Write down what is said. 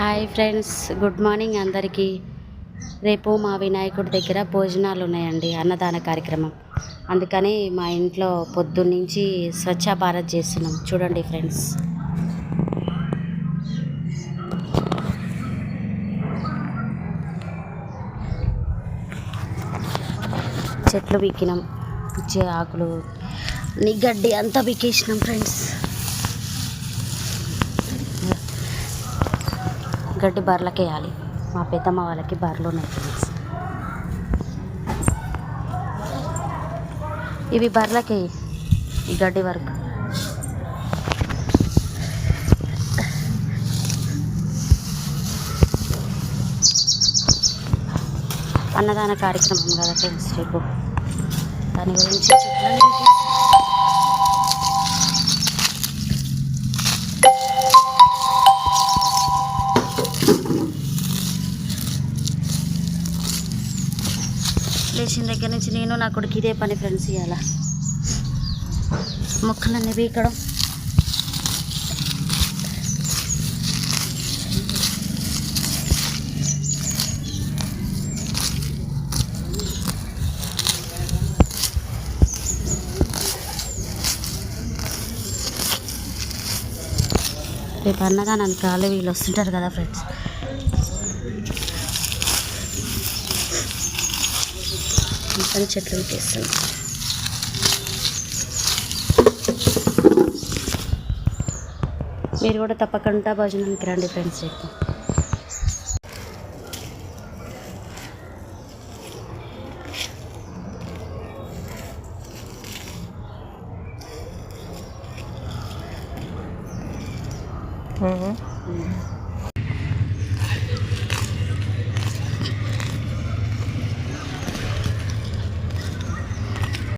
Hi friends, good morning అందరికీ. రేపు మా వినాయకుడి దగ్గర భోజనాలు ఉన్నాయండి, అన్నదాన కార్యక్రమం. అందుకని మా ఇంట్లో పొద్దున్నుంచి స్వచ్ఛ భారత్ చేస్తున్నాం. చూడండి ఫ్రెండ్స్, చెట్లు పీకినాం, పిచ్చి ఆకులు, గడ్డి అంతా పీకేసినాం ఫ్రెండ్స్. గడ్డి బర్రెలకి వేయాలి. మా పెద్దమ్మ వాళ్ళకి బర్రెలు ఉన్నాయి ఫ్రెండ్స్. ఇవి బర్రెలకి ఈ గడ్డి వరకు. అన్నదాన కార్యక్రమం కదా ఫ్రెండ్స్ రేపు, దాని గురించి లేచిన దగ్గర నుంచి నేను నా కొడుకు ఇదే పని ఫ్రెండ్స్. ఇవాళ మొక్కలన్నీ పీకడం, రేపు అన్నదానానికి వాళ్ళు వీళ్ళు వస్తుంటారు కదా ఫ్రెండ్స్. మొత్తం చెట్లు పెట్టేస్తున్నాం. మీరు కూడా తప్పకుండా భోజనానికి రండి ఫ్రెండ్స్ రేపు.